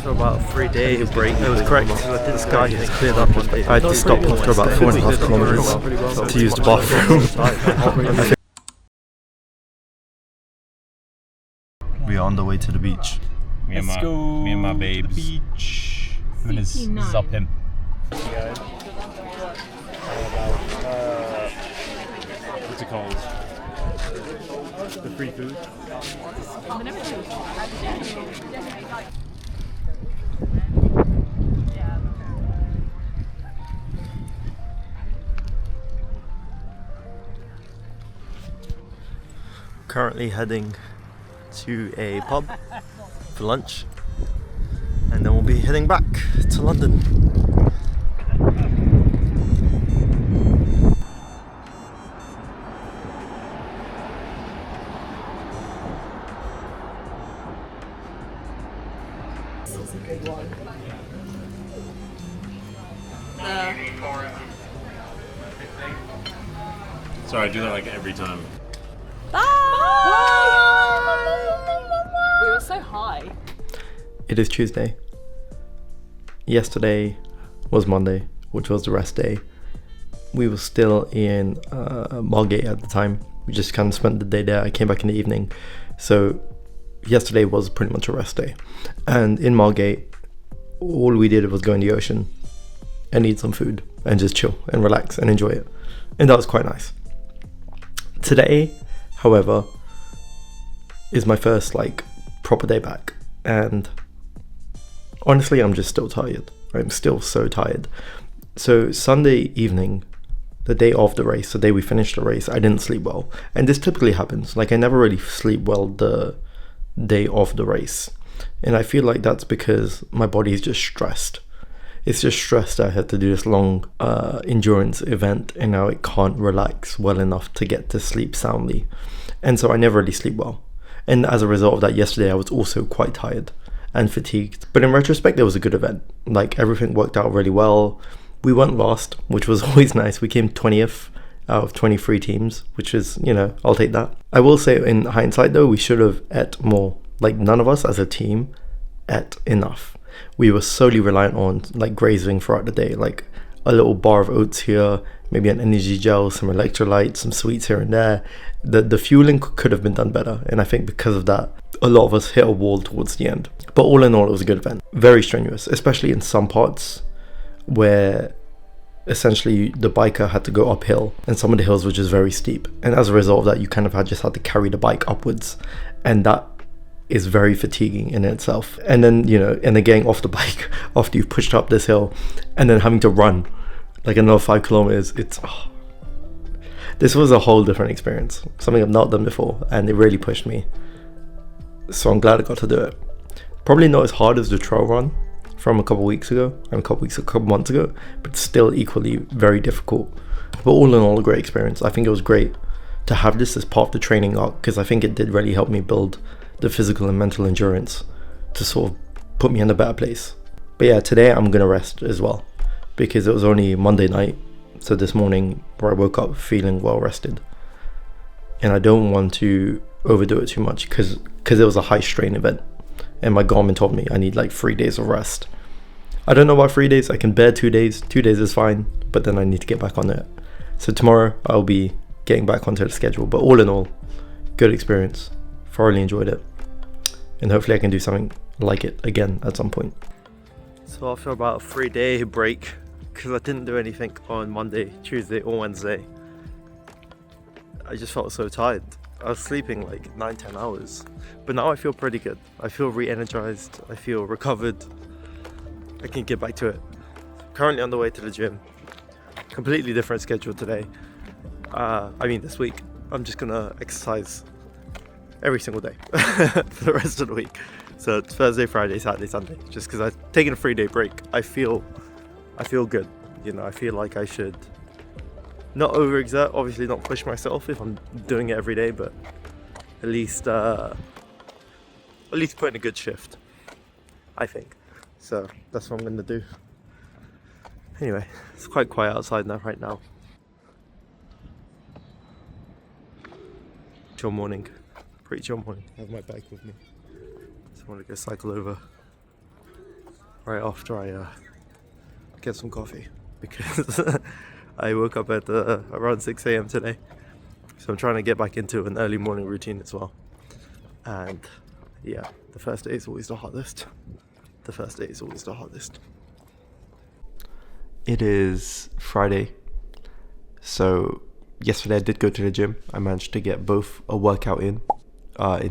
after about a 3-day break, it was correct. The sky has cleared up. I had to stop after about 4.5 kilometers to use the bathroom. We are on the way to the beach. Me and my babes. Beach. This is up him. What's it called? The free food? Currently heading to a pub for lunch, and then we'll be heading back to London. This is a good one. Sorry, I do that like every time. We were so high. It is Tuesday. Yesterday was Monday, which was the rest day. We were still in Margate at the time. We just kind of spent the day there. I came back in the evening. So yesterday was pretty much a rest day. And in Margate, all we did was go in the ocean and eat some food and just chill and relax and enjoy it. And that was quite nice. Today, however, is my first proper day back, and honestly I'm just still tired. I'm still so tired. So Sunday evening, the day of the race, the day we finished the race, I didn't sleep well, and this typically happens. I never really sleep well the day of the race, and I feel like that's because my body is just stressed. It's just stressed that I had to do this long endurance event, and now it can't relax well enough to get to sleep soundly, and so I never really sleep well. And as a result of that, yesterday I was also quite tired and fatigued. But in retrospect, it was a good event. Everything worked out really well. We weren't last, which was always nice. We came 20th out of 23 teams, which is, I'll take that. I will say in hindsight though, we should have ate more. None of us as a team ate enough. We were solely reliant on grazing throughout the day, a little bar of oats here, maybe an energy gel, some electrolytes, some sweets here and there. The fueling could have been done better, and I think because of that, a lot of us hit a wall towards the end. But all in all, it was a good event. Very strenuous, especially in some parts where essentially the biker had to go uphill, and some of the hills were just very steep. And as a result of that, you kind of just had to carry the bike upwards, and that is very fatiguing in itself. And then and then getting off the bike after you've pushed up this hill and then having to run another 5 kilometers, this was a whole different experience, something I've not done before, and it really pushed me. So I'm glad I got to do it. Probably not as hard as the trail run from a couple months ago, but still equally very difficult. But all in all, a great experience. I think it was great to have this as part of the training arc, because I think it did really help me build the physical and mental endurance to sort of put me in a better place. But yeah, today I'm gonna rest as well, because it was only Monday night. So this morning where I woke up feeling well rested, and I don't want to overdo it too much because it was a high strain event, and my Garmin told me I need 3 days of rest. I don't know about 3 days. I can bear 2 days. 2 days is fine, but then I need to get back on it. So tomorrow I'll be getting back onto the schedule. But all in all, good experience. Thoroughly enjoyed it, and hopefully I can do something like it again at some point. So after about a 3-day break, because I didn't do anything on Monday, Tuesday or Wednesday, I just felt so tired. I was sleeping 9-10 hours, but now I feel pretty good. I feel re-energized, I feel recovered. I can get back to it. Currently on the way to the gym. Completely different schedule today. This week I'm just gonna exercise every single day for the rest of the week. So it's Thursday, Friday, Saturday, Sunday. Just because I've taken a 3-day break, I feel good. I feel like I should not overexert, obviously not push myself if I'm doing it every day, but at least put in a good shift, I think. So that's what I'm gonna do. Anyway, it's quite quiet outside right now. Chill morning. Pretty chill morning. I have my bike with me. So I want to go cycle over right after I get some coffee because I woke up at around 6 a.m. today. So I'm trying to get back into an early morning routine as well. And yeah, the first day is always the hardest. It is Friday. So yesterday I did go to the gym. I managed to get both a workout in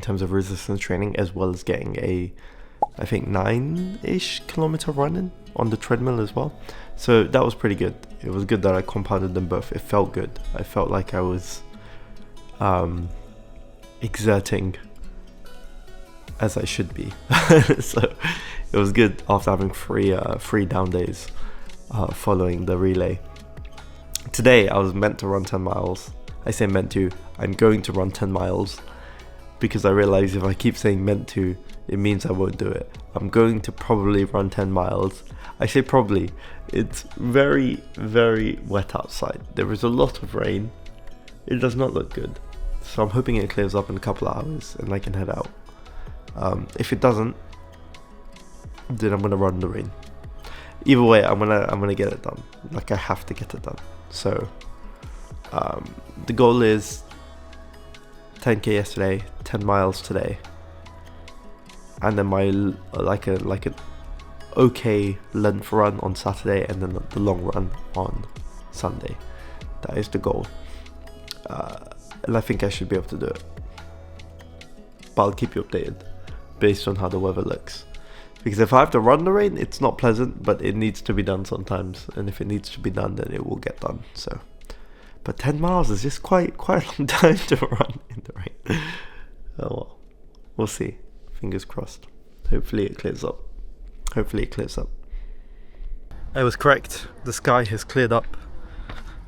terms of resistance training, as well as getting a, I think, 9-ish kilometer run in on the treadmill as well. So that was pretty good. It was good that I compounded them both. It felt good. I felt like I was exerting as I should be. So it was good after having three down days following the relay. Today I was meant to run 10 miles. I say meant to, I'm going to run 10 miles because I realize if I keep saying meant to, it means I won't do it. I'm going to probably run 10 miles. I say probably. It's very, very wet outside. There is a lot of rain. It does not look good. So I'm hoping it clears up in a couple of hours and I can head out. If it doesn't, then I'm gonna run in the rain. Either way, I'm gonna get it done. Like, I have to get it done. So the goal is 10k yesterday, 10 miles today, and then my like an okay length run on Saturday, and then the long run on Sunday. That is the goal, and I think I should be able to do it. But I'll keep you updated based on how the weather looks. Because if I have to run the rain, it's not pleasant, but it needs to be done sometimes. And if it needs to be done, then it will get done. So, but 10 miles is just quite a long time to run in the rain. Oh well, we'll see. Fingers crossed. Hopefully it clears up. I was correct. The sky has cleared up.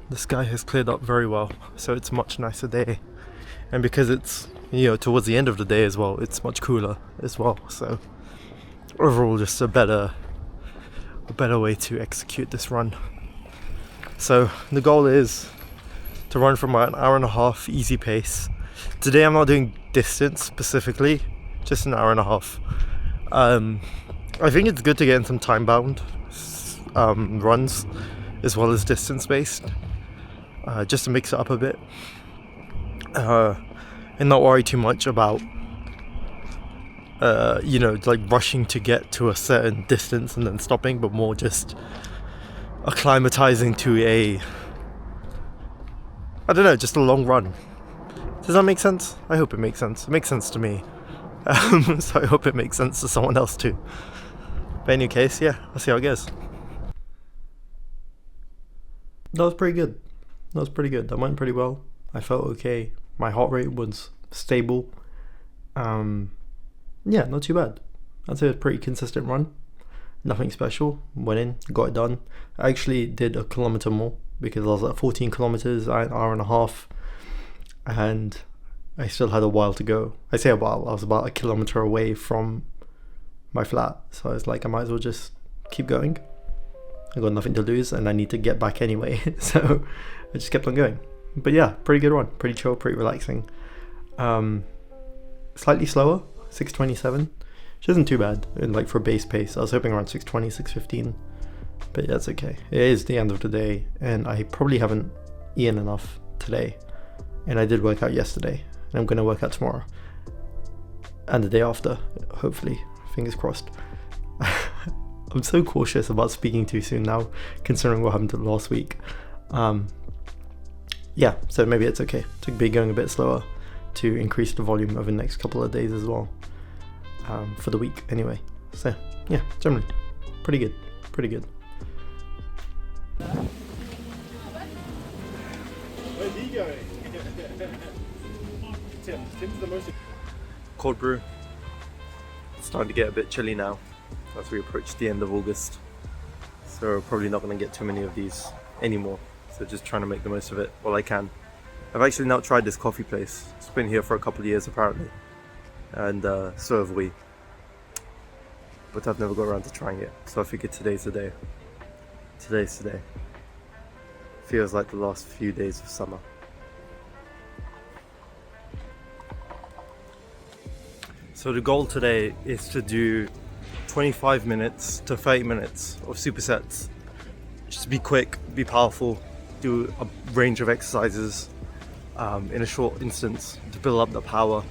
Very well. So it's a much nicer day. And because it's, towards the end of the day as well, it's much cooler as well. So overall, just a better way to execute this run. So the goal is to run for about an hour and a half, easy pace. Today I'm not doing distance specifically, just an hour and a half. I think it's good to get in some time-bound runs as well as distance-based, just to mix it up a bit, and not worry too much about like rushing to get to a certain distance and then stopping, but more just acclimatizing to just a long run. Does that make sense? I hope it makes sense. It makes sense to me. So I hope it makes sense to someone else too. But in any case, yeah, I'll see how it goes. That was pretty good. That went pretty well. I felt okay. My heart rate was stable. Yeah, not too bad. I'd say it was a pretty consistent run. Nothing special. Went in, got it done. I actually did a kilometer more because I was at 14 kilometers, an hour and a half, and I still had a while to go. I say a while, I was about a kilometer away from my flat, so I was like, I might as well just keep going. I got nothing to lose and I need to get back anyway, so I just kept on going. But yeah, pretty good run, pretty chill, pretty relaxing. Slightly slower, 6:27, which isn't too bad, and like for base pace. I was hoping around 6:20, 6:15, but that's okay. It is the end of the day and I probably haven't eaten enough today, and I did work out yesterday and I'm gonna work out tomorrow and the day after, hopefully, fingers crossed. I'm so cautious about speaking too soon now, considering what happened last week. Yeah, so maybe it's okay to be going a bit slower to increase the volume over the next couple of days as well, for the week anyway. So yeah, generally pretty good. Where's he going? Tim's the most... Cold brew. It's starting to get a bit chilly now as we approach the end of August, so we're probably not going to get too many of these anymore, so just trying to make the most of it while I can. I've actually now tried this coffee place. It's been here for a couple of years apparently, and so have we, but I've never got around to trying it, so I figured today's the day. Today's today. Feels like the last few days of summer. So the goal today is to do 25 minutes to 30 minutes of supersets. Just be quick, be powerful, do a range of exercises in a short instance to build up the power,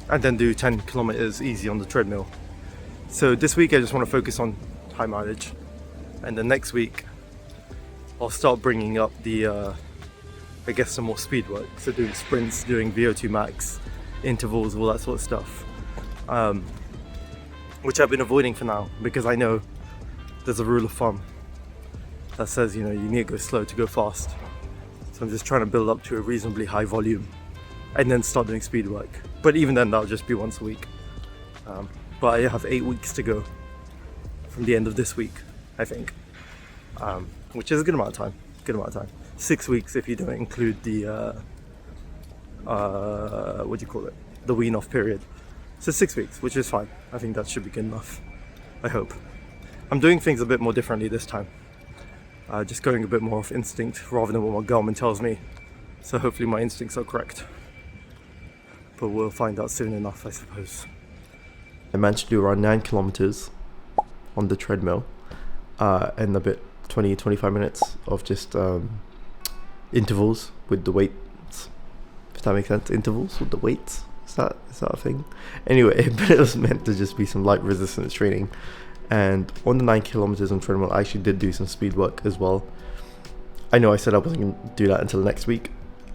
and then do 10 kilometers easy on the treadmill. So this week I just want to focus on high mileage, and then next week I'll start bringing up the some more speed work. So doing sprints, doing VO2 max, intervals, all that sort of stuff, which I've been avoiding for now because I know there's a rule of thumb that says, you need to go slow to go fast. So I'm just trying to build up to a reasonably high volume and then start doing speed work. But even then, that'll just be once a week. But I have 8 weeks to go from the end of this week, I think, which is a good amount of time. 6 weeks if you don't include the the wean off period. So 6 weeks, which is fine. I think that should be good enough, I hope. I'm doing things a bit more differently this time. Just going a bit more off instinct rather than what my Garmin tells me. So hopefully my instincts are correct. But we'll find out soon enough, I suppose. I managed to do around 9 kilometers on the treadmill, and a bit 20-25 minutes of just intervals with the weights, if that makes sense. Intervals with the weights, is that a thing? Anyway, but it was meant to just be some light resistance training. And on the 9 kilometers on treadmill, I actually did do some speed work as well. I know I said I wasn't going to do that until next week,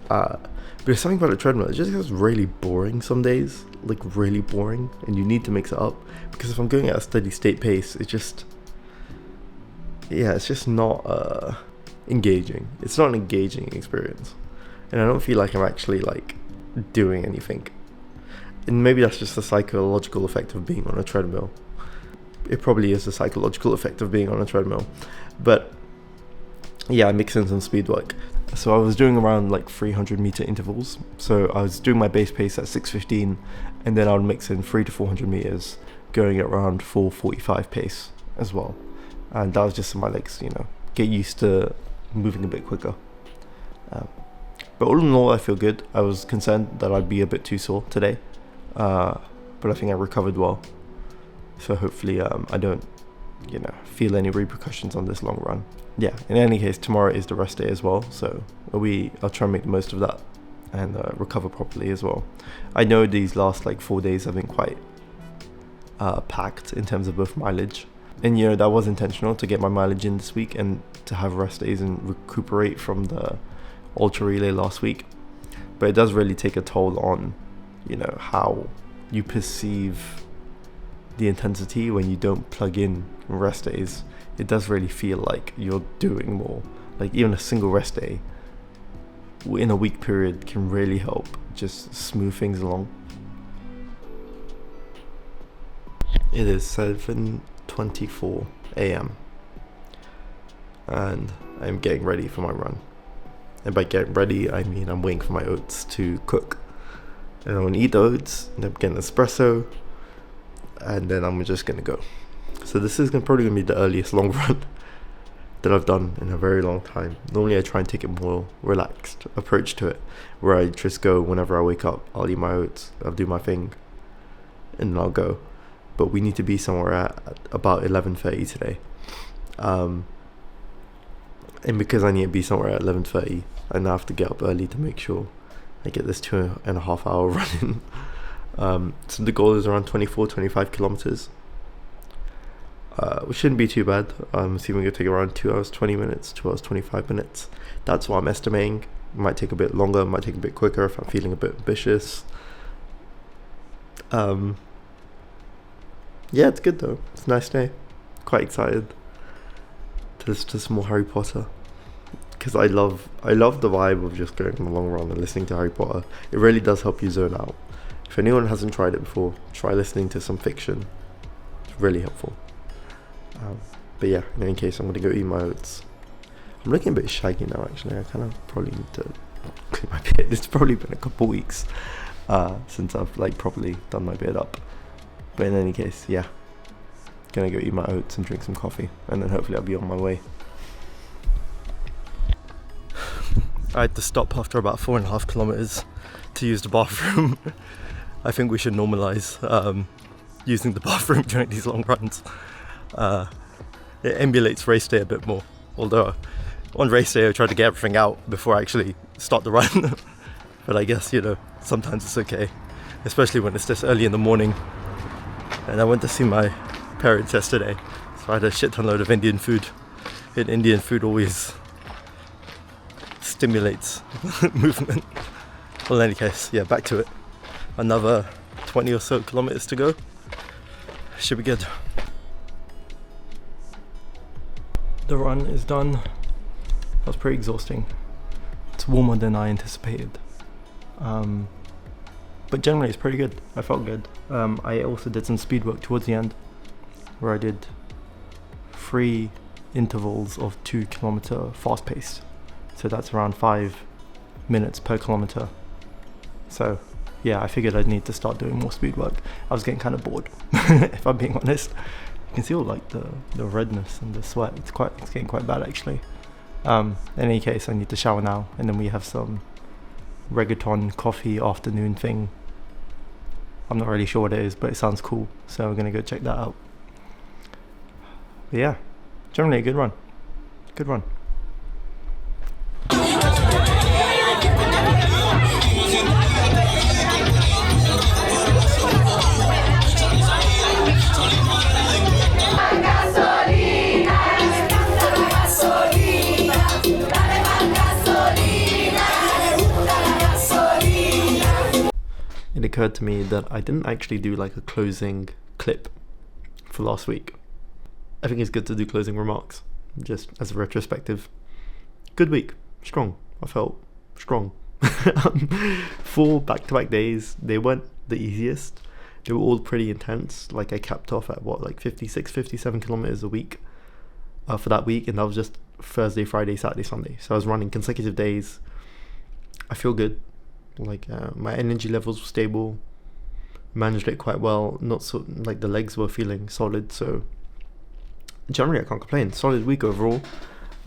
but there's something about the treadmill, it just gets really boring some days, like really boring, and you need to mix it up, because if I'm going at a steady state pace, it's just not engaging. It's not an engaging experience, and I don't feel like I'm actually like doing anything. And maybe that's just the psychological effect of being on a treadmill. It probably is the psychological effect of being on a treadmill. But yeah, I mix in some speed work. So I was doing around like 300 meter intervals. So I was doing my base pace at 6:15, and then I would mix in 300 to 400 meters going at around 4:45 pace as well. And that was just so my legs, get used to moving a bit quicker. But all in all, I feel good. I was concerned that I'd be a bit too sore today, but I think I recovered well. So hopefully I don't, feel any repercussions on this long run. Yeah, in any case, tomorrow is the rest day as well. So I'll try and make the most of that and recover properly as well. I know these last 4 days have been quite packed in terms of both mileage. And, that was intentional to get my mileage in this week and to have rest days and recuperate from the ultra relay last week. But it does really take a toll on, how you perceive the intensity when you don't plug in rest days. It does really feel like you're doing more. Like even a single rest day in a week period can really help just smooth things along. It is 7:24 a.m. and I'm getting ready for my run. And by getting ready, I mean I'm waiting for my oats to cook. And I'm gonna eat the oats, and I'm getting espresso, and then I'm just gonna go. So this is probably gonna be the earliest long run that I've done in a very long time. Normally I try and take a more relaxed approach to it, where I just go whenever I wake up. I'll eat my oats, I'll do my thing, and then I'll go. But we need to be somewhere at about 11:30 today, and because I need to be somewhere at 11:30, I now have to get up early to make sure I get this 2.5 hour run in. So the goal is around 24-25 kilometers, which shouldn't be too bad. I'm assuming it'll take around 2 hours 20 minutes, 2 hours 25 minutes. That's what I'm estimating. It might take a bit longer, it might take a bit quicker if I'm feeling a bit ambitious. Yeah, it's good though. It's a nice day. Quite excited to listen to some more Harry Potter, because I love the vibe of just going on a long run and listening to Harry Potter. It really does help you zone out. If anyone hasn't tried it before, try listening to some fiction. It's really helpful. But yeah, in any case, I'm going to go eat my oats. I'm looking a bit shaggy now, actually. I kind of probably need to clean my beard. It's probably been a couple weeks since I've properly done my beard up. But in any case, yeah, gonna go eat my oats and drink some coffee, and then hopefully I'll be on my way. I had to stop after about 4.5 kilometers to use the bathroom. I think we should normalize using the bathroom during these long runs. It emulates race day a bit more, although on race day I try to get everything out before I actually start the run. But I guess, sometimes it's okay, especially when it's this early in the morning. And I went to see my parents yesterday, so I had a shit ton load of Indian food. And Indian food always stimulates movement. Well, in any case, yeah, back to it. Another 20 or so kilometers to go. Should be good. The run is done. That was pretty exhausting. It's warmer than I anticipated. But generally it's pretty good. I felt good. I also did some speed work towards the end, where I did 3 intervals of 2 kilometer fast paced. So that's around 5 minutes per kilometer. So yeah, I figured I'd need to start doing more speed work. I was getting kind of bored, if I'm being honest. You can see all like the redness and the sweat. It's getting quite bad actually. In any case, I need to shower now, and then we have some reggaeton coffee afternoon thing. I'm not really sure what it is, but it sounds cool, so we're gonna go check that out. But yeah, generally a good run. Good run. It occurred to me that I didn't actually do like a closing clip for last week. I think it's good to do closing remarks, just as a retrospective. Good week, strong. I felt strong. 4 back-to-back days, they weren't the easiest. They were all pretty intense. Like I capped off at 56, 57 kilometers a week for that week, and that was just Thursday, Friday, Saturday, Sunday. So I was running consecutive days. I feel good. Like my energy levels were stable, managed it quite well. Not so like the legs were feeling solid, so generally I can't complain. Solid week overall.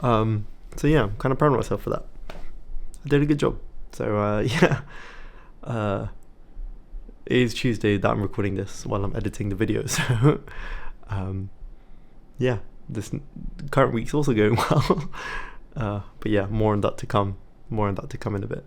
So yeah, I'm kind of proud of myself for that. I did a good job. So yeah, it is Tuesday that I'm recording this while I'm editing the video. So yeah, this current week's also going well. But yeah, more on that to come. More on that to come in a bit.